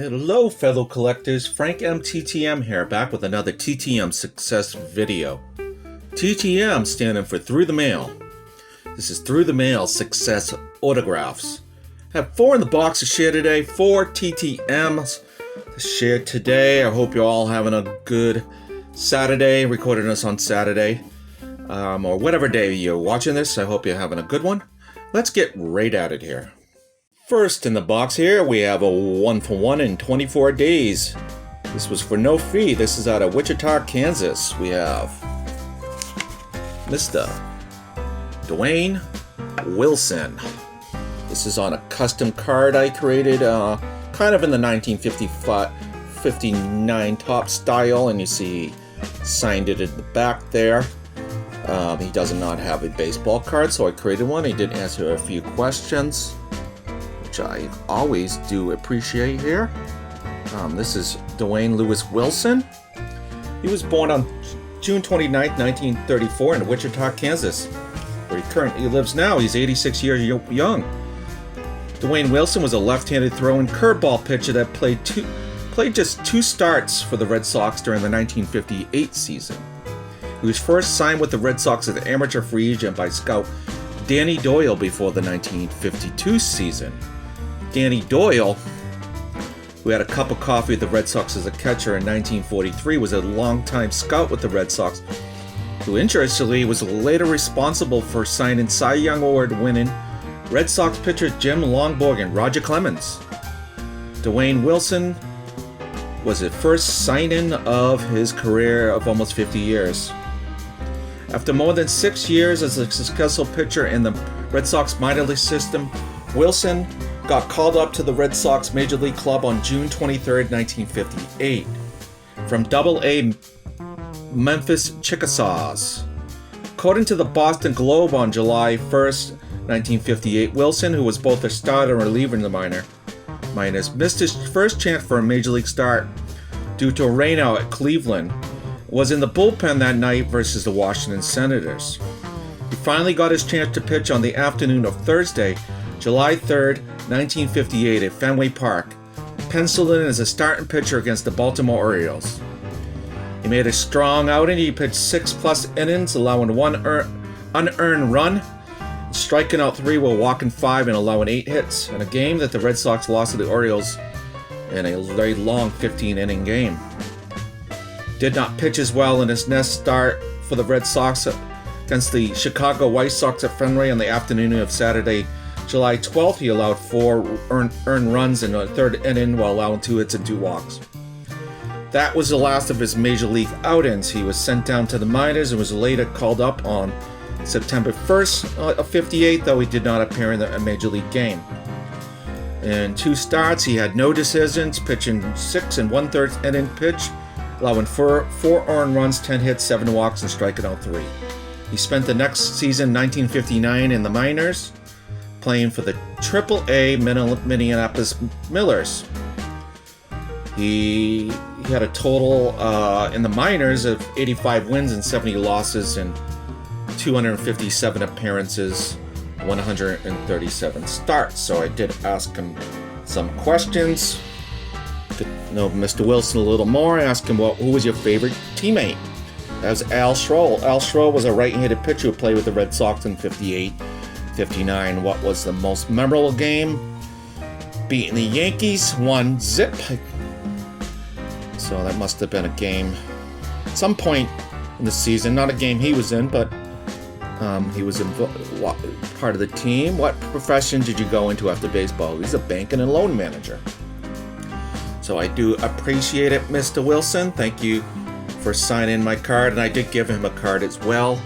Hello fellow collectors, Frank TTM here, back with another TTM Success video. TTM standing for Through the Mail. This is Through the Mail Success Autographs. I have 4 in the box to share today, 4 TTMs to share today. I hope you're all having a good Saturday, recording this on Saturday, or whatever day you're watching this. I hope you're having a good one. Let's get right at it here. First in the box here, we have a 1-for-1 in 24 days. This was for no fee. This is out of Wichita, Kansas. We have Mr. Dwayne Wilson. This is on a custom card I created, kind of in the 1959 top style, and you see signed it at the back there. He does not have a baseball card, so I created one. He did answer a few questions, which I always do appreciate here. This is Dwayne Lewis Wilson. He was born on June 29, 1934 in Wichita, Kansas, where he currently lives now. He's 86 years young. Dwayne Wilson was a left-handed throwing curveball pitcher that played just 2 starts for the Red Sox during the 1958 season. He was first signed with the Red Sox as an amateur free agent by scout Danny Doyle before the 1952 season. Danny Doyle, who had a cup of coffee with the Red Sox as a catcher in 1943, was a longtime scout with the Red Sox, who interestingly was later responsible for signing Cy Young Award-winning Red Sox pitchers Jim Longborg and Roger Clemens. Dwayne Wilson was the first signing of his career of almost 50 years. After more than 6 years as a successful pitcher in the Red Sox minor league system, Wilson got called up to the Red Sox Major League Club on June 23, 1958, from Double-A Memphis Chickasaws. According to the Boston Globe on July 1, 1958, Wilson, who was both a starter and reliever in the minors, missed his first chance for a Major League start due to a rainout at Cleveland, was in the bullpen that night versus the Washington Senators. He finally got his chance to pitch on the afternoon of Thursday, July 3, 1958 at Fenway Park, penciled in as a starting pitcher against the Baltimore Orioles. He made a strong outing. He pitched 6+ innings, allowing 1 unearned run, striking out 3 while walking 5 and allowing 8 hits in a game that the Red Sox lost to the Orioles in a very long 15-inning game. Did not pitch as well in his next start for the Red Sox against the Chicago White Sox at Fenway on the afternoon of Saturday, July 12th. He allowed 4 earned runs in the 3rd inning while allowing 2 hits and 2 walks. That was the last of his Major League outings. He was sent down to the minors and was later called up on September 1st of 58, though he did not appear in a Major League game. In 2 starts, he had no decisions, pitching 6 1/3 inning pitch, allowing 4 earned runs, 10 hits, 7 walks, and striking out 3. He spent the next season, 1959, in the minors, playing for the Triple-A Minneapolis Millers. He had a total in the minors of 85 wins and 70 losses and 257 appearances, 137 starts. So I did ask him some questions to know Mr. Wilson a little more. I asked him, who was your favorite teammate? That was Al Schroll. Al Schroll was a right-handed pitcher who played with the Red Sox in 58, 59. What was the most memorable game? Beating the Yankees 1-0. So that must have been a game at some point in the season. Not a game he was in, but he was part of the team. What profession did you go into after baseball? He's a banking and loan manager. So I do appreciate it, Mr. Wilson. Thank you for signing my card. And I did give him a card as well.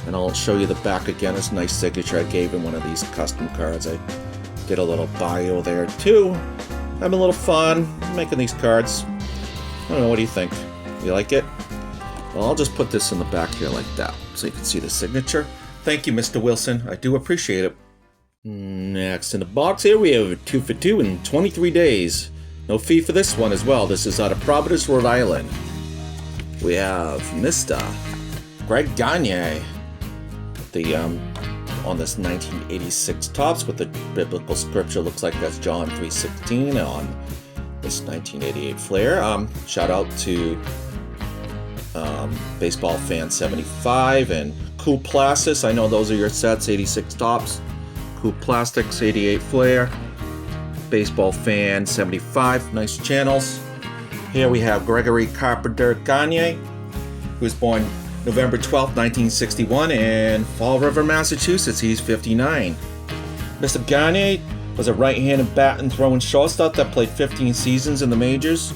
And I'll show you the back again. It's a nice signature. I gave him one of these custom cards. I did a little bio there too. Having a little fun making these cards. I don't know, what do you think? You like it? Well, I'll just put this in the back here like that so you can see the signature. Thank you, Mr. Wilson. I do appreciate it. Next in the box here, we have a 2-for-2 in 23 days. No fee for this one as well. This is out of Providence, Rhode Island. We have Mr. Greg Gagne. On this 1986 Topps with the biblical scripture. Looks like that's John 3:16 on this 1988 Flair. Shout out to Baseball Fan 75 and Cool Plastics. I know those are your sets, 86 Tops. Cool Plastics, 88 Flair. Baseball Fan 75, nice channels. Here we have Gregory Carpenter Gagne, who was born November 12, 1961 in Fall River, Massachusetts. He's 59. Mr. Gagne was a right-handed bat and throwing shortstop that played 15 seasons in the majors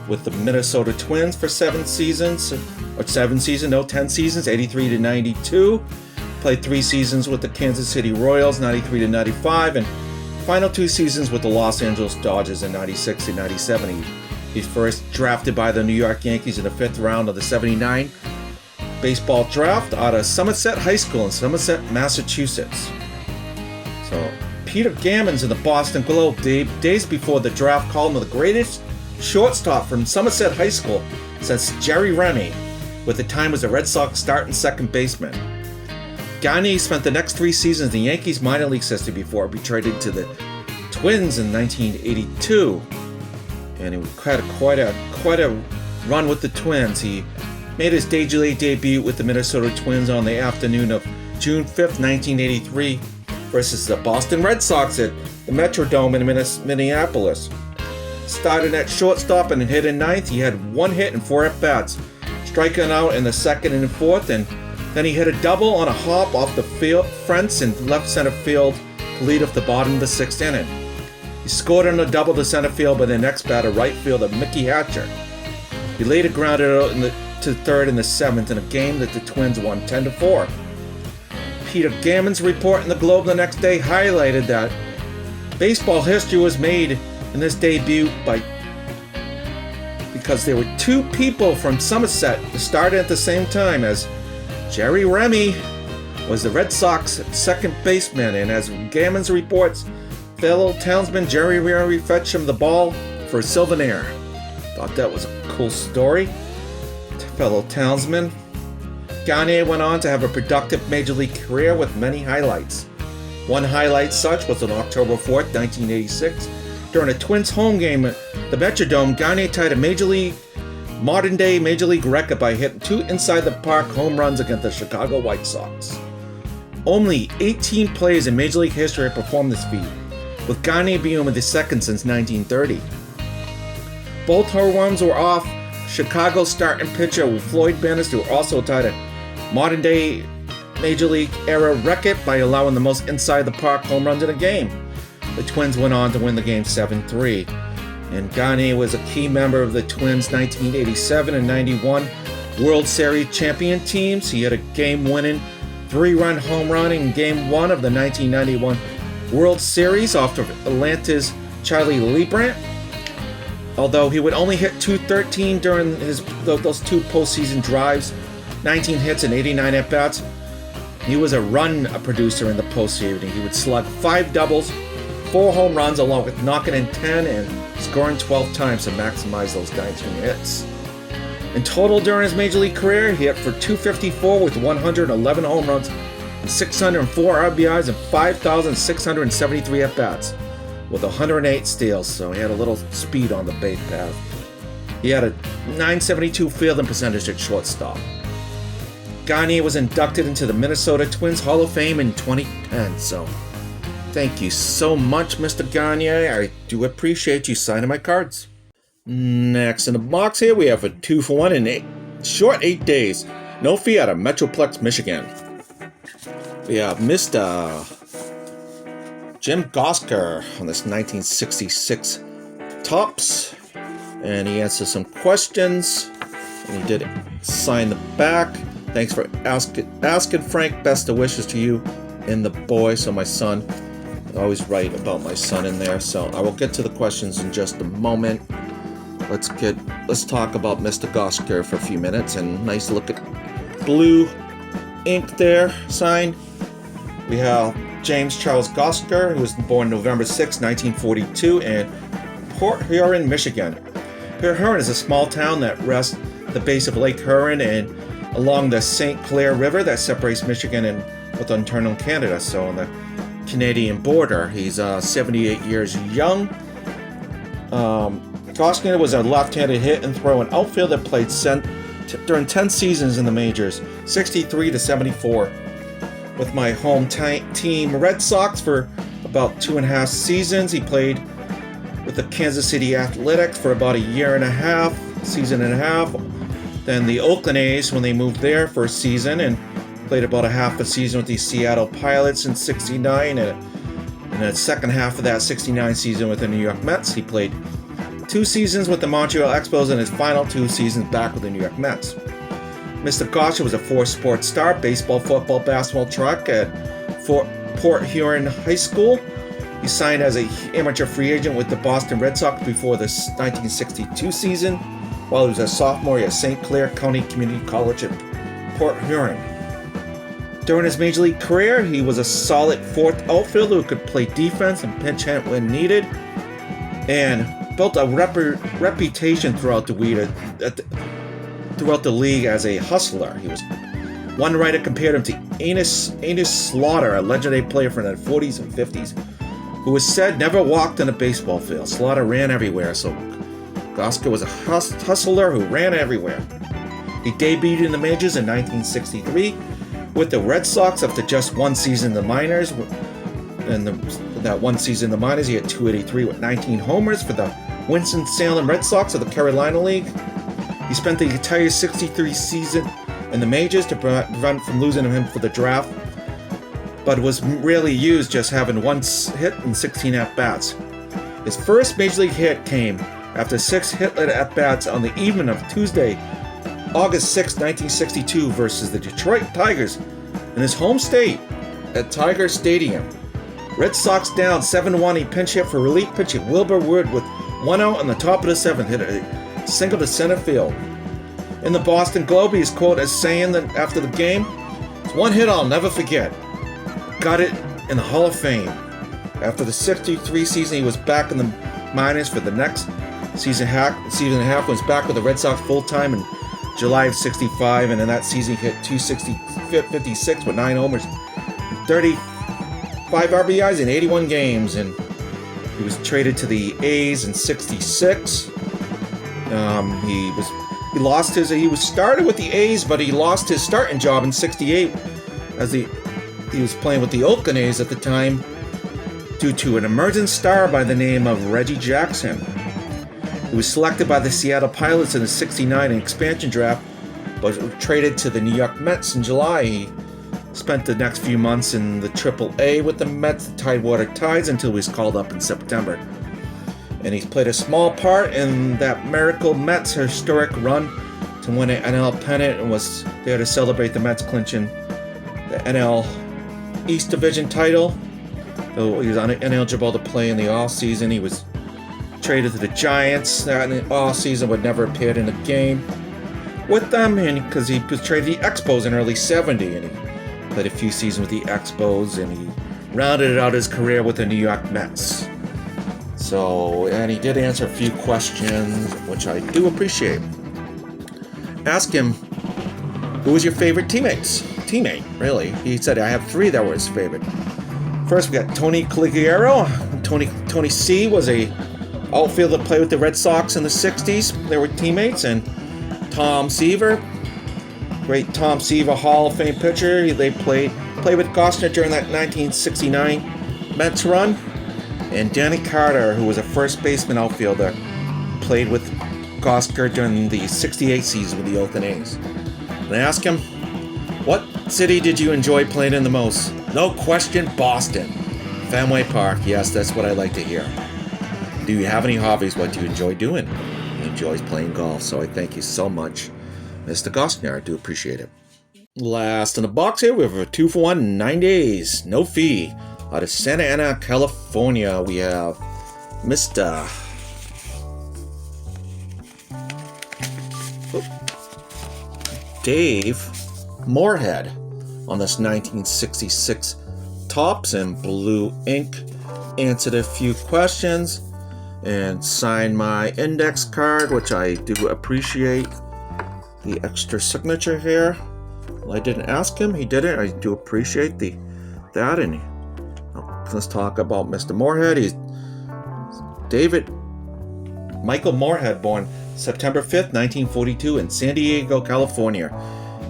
with the Minnesota Twins for 10 seasons, 83 to 92. Played 3 seasons with the Kansas City Royals, 93 to 95, and final 2 seasons with the Los Angeles Dodgers in 96 to 97. He's first drafted by the New York Yankees in the 5th round of the 79 baseball draft out of Somerset High School in Somerset, Massachusetts. So Peter Gammons in the Boston Globe days before the draft called him the greatest shortstop from Somerset High School since Jerry Remy, with the time as a Red Sox starting second baseman. Gagne spent the next 3 seasons in the Yankees minor league system before being traded to the Twins in 1982. And he had quite a run with the Twins. He made his major league debut with the Minnesota Twins on the afternoon of June 5th, 1983 versus the Boston Red Sox at the Metrodome in Minneapolis. Started at shortstop and hit in ninth. He had 1 hit and 4 at-bats, striking out in the 2nd and 4th, and then he hit a double on a hop off the field fence in left center field to lead off the bottom of the 6th inning. He scored on a double to center field by the next batter, right fielder Mickey Hatcher. He later grounded out to 3rd in the 7th in a game that the Twins won 10-4. Peter Gammons' report in the Globe the next day highlighted that baseball history was made in this debut because there were 2 people from Somerset that started at the same time, as Jerry Remy was the Red Sox second baseman, and as Gammons reports, fellow townsman Jerry Remy fetched him the ball for a souvenir. Thought that was a cool story. Fellow townsman. Gagne went on to have a productive major league career with many highlights. One highlight such was on October 4th, 1986. During a Twins home game at the Metrodome, Gagne tied a modern-day Major League record by hitting 2 inside-the-park home runs against the Chicago White Sox. Only 18 players in Major League history have performed this feat, with Gagne being the second since 1930. Both home runs were off Chicago's starting pitcher Floyd Bannister, who also tied a modern-day Major League era record by allowing the most inside-the-park home runs in a game. The Twins went on to win the game 7-3. And Gagne was a key member of the Twins' 1987 and 91 World Series champion teams. He had a game-winning 3-run home run in Game 1 of the 1991 World Series off of Atlanta's Charlie Leibrandt. Although he would only hit .213 during those 2 postseason drives, 19 hits and 89 at-bats, he was a run producer in the postseason. He would slug 5 doubles, 4 home runs, along with knocking in 10 and scoring 12 times to maximize those 19 hits. In total during his Major League career, he hit for .254 with 111 home runs and 604 RBIs and 5,673 at-bats with 108 steals, so he had a little speed on the base path. He had a .972 fielding percentage at shortstop. Gagne was inducted into the Minnesota Twins Hall of Fame in 2010, so thank you so much, Mr. Gagne. I do appreciate you signing my cards. Next in the box here, we have a 2-for-1 in short 8 days. No fee out of Metroplex, Michigan. We have Mr. Jim Gosker on this 1966 Tops. And he answered some questions. And he did sign the back. Thanks for asking, Frank. Best of wishes to you and the boy. So my son, I always write about my son in there. So I will get to the questions in just a moment. Let's talk about Mr. Gosker for a few minutes. And nice look at blue ink there, signed. We have James Charles Gosker, who was born November 6, 1942 in Port Huron, Michigan. Port Huron is a small town that rests at the base of Lake Huron and along the St. Clair River that separates Michigan with Ontario, Canada, so on the Canadian border. He's 78 years young. Costner was a left-handed hit and throw and outfielder that played during 10 seasons in the majors, 63 to 74. With my home team Red Sox for about 2.5 seasons. He played with the Kansas City Athletics for about season and a half. Then the Oakland A's when they moved there for a season, and played about a half a season with the Seattle Pilots in 69, and the second half of that 69 season with the New York Mets. He played 2 seasons with the Montreal Expos and his final 2 seasons back with the New York Mets. Mr. Gosher was a 4-sport star: baseball, football, basketball, track at Port Huron High School. He signed as an amateur free agent with the Boston Red Sox before the 1962 season, while he was a sophomore at St. Clair County Community College at Port Huron. During his major league career, he was a solid 4th outfielder who could play defense and pinch hit when needed, and built a reputation throughout the league as a hustler. He was one writer compared him to Enos Slaughter, a legendary player from the 40s and 50s, who was said never walked on a baseball field. Slaughter ran everywhere, so Gosher was a hustler who ran everywhere. He debuted in the majors in 1963 with the Red Sox after just 1 season in the minors. In that 1 season in the minors, he had 283 with 19 homers for the Winston-Salem Red Sox of the Carolina League. He spent the entire 63 season in the majors to prevent from losing him for the draft, but was rarely used, just having 1 hit and 16 at-bats. His first major league hit came after 6 hit-led at-bats on the evening of Tuesday, August 6, 1962 versus the Detroit Tigers in his home state at Tiger Stadium. Red Sox down 7-1. He pinch hit for relief pitcher Wilbur Wood with 1 out on the top of the 7th, hit a single to center field. In the Boston Globe, he is quoted as saying that after the game, "It's 1 hit I'll never forget. Got it in the Hall of Fame." After the 63 season, he was back in the minors for the next season and a half. Was back with the Red Sox full-time in July of 65, and in that season he hit 256 with 9 homers, 35 RBIs in 81 games, and he was traded to the A's in 66. He was started with the A's, but he lost his starting job in 68 as he was playing with the Oakland A's at the time due to an emergent star by the name of Reggie Jackson. He was selected by the Seattle Pilots in the 69 expansion draft, but was traded to the New York Mets in July. He spent the next few months in the Triple-A with the Mets, the Tidewater Tides, until he was called up in September. And he's played a small part in that miracle Mets historic run to win an NL pennant, and was there to celebrate the Mets clinching the NL East Division title. Though he was ineligible to play in the offseason, he was traded to the Giants in the offseason, but never appeared in a game with them, and because he was traded to the Expos in early 70, and he played a few seasons with the Expos, and he rounded out his career with the New York Mets. So, and he did answer a few questions, which I do appreciate. Ask him, who was your favorite teammate, really? He said, I have 3 that were his favorite. First, we got Tony Caligiero. Tony C was a outfielder that played with the Red Sox in the 60s. They were teammates. And Tom Seaver, great Tom Seaver, Hall of Fame pitcher. They played with Costner during that 1969 Mets run. And Danny Carter, who was a first baseman outfielder, played with Costner during the 68 season with the Oakland A's. And I asked him, what city did you enjoy playing in the most? No question, Boston. Fenway Park. Yes, that's what I like to hear. Do you have any hobbies? What do you enjoy doing? He enjoys playing golf, so I thank you so much, Mr. Costner. I do appreciate it. Last in the box here, we have a 2-for-1, 9 days, no fee. Out of Santa Ana, California, we have Mr. Dave Moorhead on this 1966 Topps in blue ink. Answered a few questions and signed my index card, which I do appreciate. The extra signature here. Well, I didn't ask him, he did it. I do appreciate that. And let's talk about Mr. Moorhead. He's David Michael Moorhead, born September 5th, 1942 in San Diego, California.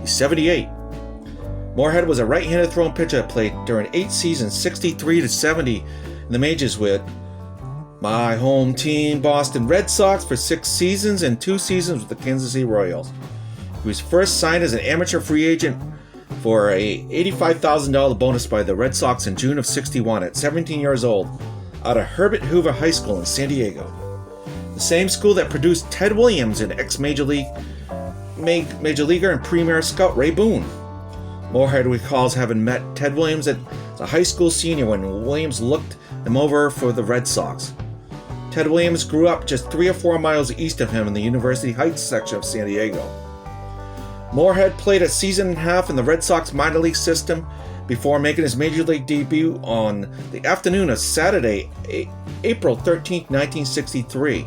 He's 78. Moorhead was a right-handed throwing pitcher that played during 8 seasons, 63 to 70 in the majors with my home team, Boston Red Sox, for 6 seasons and 2 seasons with the Kansas City Royals. He was first signed as an amateur free agent for a $85,000 bonus by the Red Sox in June of 61 at 17 years old out of Herbert Hoover High School in San Diego. The same school that produced Ted Williams and ex-Major Leaguer and Premier Scout Ray Boone. Moorhead recalls having met Ted Williams as a high school senior when Williams looked him over for the Red Sox. Ted Williams grew up just 3 or 4 miles east of him in the University Heights section of San Diego. Moorhead played a season and a half in the Red Sox minor league system before making his major league debut on the afternoon of Saturday, April 13, 1963.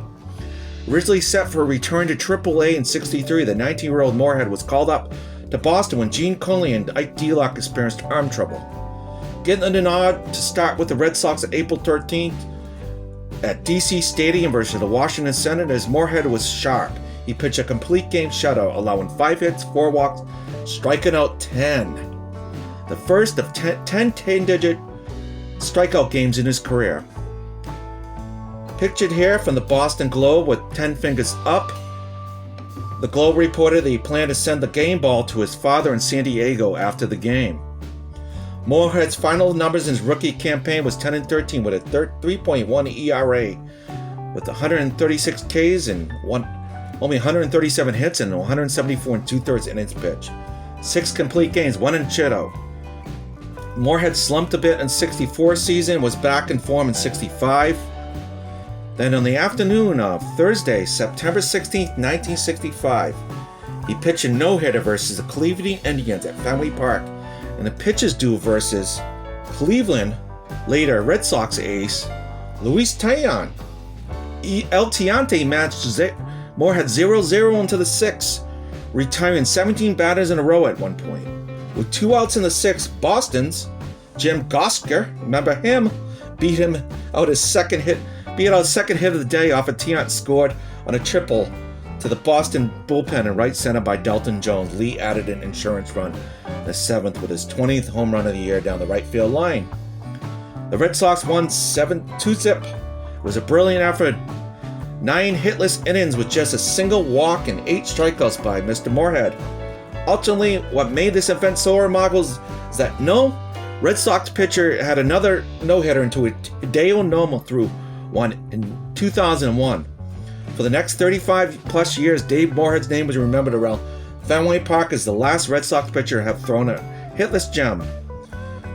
Originally set for a return to AAA in 63, the 19-year-old Moorhead was called up to Boston when Gene Conley and Ike Delock experienced arm trouble. Getting the nod to start with the Red Sox on April 13th at DC Stadium versus the Washington Senators, Moorhead was sharp. He pitched a complete game shutout, allowing 5 hits, 4 walks, striking out 10. The first of 10 10-digit strikeout games in his career. Pictured here from the Boston Globe with 10 fingers up. The Globe reported that he planned to send the game ball to his father in San Diego after the game. Moorhead's final numbers in his rookie campaign was 10-13 with a 3.1 ERA, with 136 Ks and only 137 hits and 174 2/3 innings pitched. 6 complete games, 1 in shutout. Moorhead slumped a bit in 64 season, was back in form in 65. Then on the afternoon of Thursday, September 16, 1965, he pitched a no-hitter versus the Cleveland Indians at Fenway Park, and the pitchers duel versus Cleveland, later Red Sox ace, Luis Taillon. El Tiante matched Moorhead 0-0 into the 6th, retiring 17 batters in a row at one point. With 2 outs in the 6th, Boston's Jim Gosker, remember him, beat out his second hit of the day off a Tiant scored on a triple to the Boston bullpen in right center by Delton Jones. Lee added an insurance run in the 7th with his 20th home run of the year down the right field line. The Red Sox won 7-2-zip. It was a brilliant effort. 9 hitless innings with just a single walk and 8 strikeouts by Mr. Moorhead. Ultimately, what made this event so remarkable is that no Red Sox pitcher had another no-hitter until Hideo Nomo threw one in 2001. For the next 35-plus years, Dave Moorhead's name was remembered around Fenway Park as the last Red Sox pitcher to have thrown a hitless gem.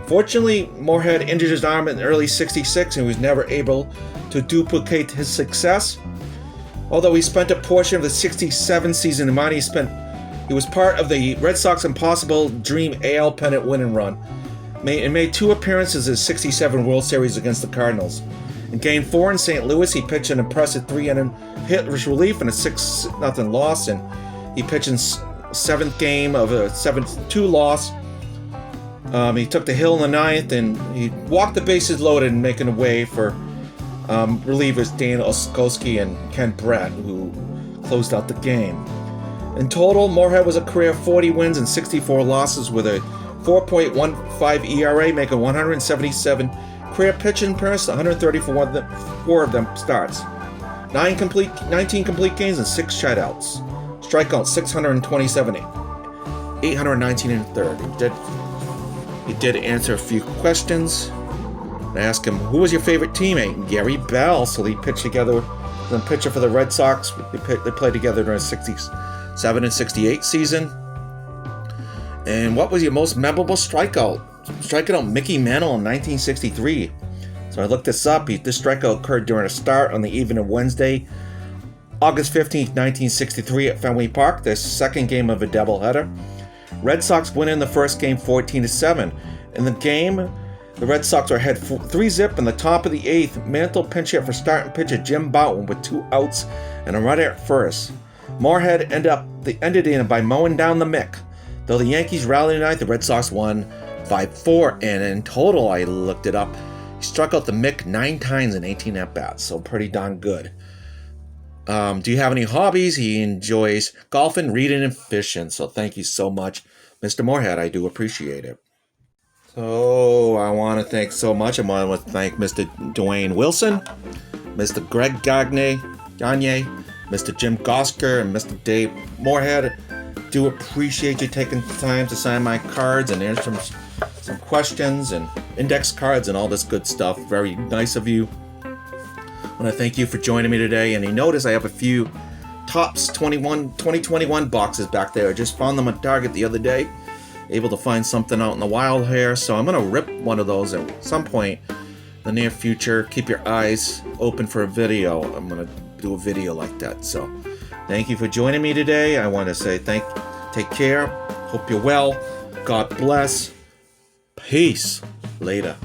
Fortunately, Moorhead injured his arm in early '66 and was never able to duplicate his success. Although he spent a portion of the '67 season in Miami, he was part of the Red Sox impossible dream AL pennant winning run, and made 2 appearances in the '67 World Series against the Cardinals. In Game 4 in St. Louis, he pitched an impressive 3-inning hitless relief in a 6-0 loss, and he pitched in 7th game of a 7-2 loss. He took the hill in the 9th, and he walked the bases loaded and making a way for relievers Dan Oskowski and Ken Brett, who closed out the game. In total, Moorhead was a career 40 wins and 64 losses with a 4.15 ERA, making 177 career pitching appearances, 134 of them starts. 19 complete games and 6 shutouts. Strikeouts 627, 819 in the third. He did answer a few questions. I asked him, who was your favorite teammate? Gary Bell. So they pitched together, the pitcher for the Red Sox. They played together during the 67 and 68 season. And what was your most memorable strikeout? Striking out Mickey Mantle in 1963. So I looked this up. This strikeout occurred during a start on the evening of Wednesday, August 15th, 1963 at Fenway Park, the second game of a doubleheader. Red Sox win in the first game 14-7. In the game, the Red Sox are ahead 3-zip in the top of the 8th. Mantle pinch hit for starting pitcher Jim Bouton with 2 outs and a runner at first. Moorhead ended in by mowing down the Mick. Though the Yankees rallied tonight, the Red Sox won 5-4, and in total, I looked it up, he struck out the Mick 9 times in 18 at-bats, so pretty darn good. Do you have any hobbies? He enjoys golfing, reading, and fishing. So thank you so much, Mr. Moorhead. I do appreciate it. So I want to thank so much. I want to thank Mr. Dwayne Wilson, Mr. Greg Gagne, Mr. Jim Gosker, and Mr. Dave Moorhead. Do appreciate you taking the time to sign my cards and answer some questions and index cards and all this good stuff. Very nice of you. I want to thank you for joining me today. And you notice I have a few Topps 2021 boxes back there. I just found them at Target the other day. Able to find something out in the wild here. So I'm going to rip one of those at some point in the near future. Keep your eyes open for a video. I'm going to do a video like that. So thank you for joining me today. I want to say take care. Hope you're well. God bless. Peace. Later.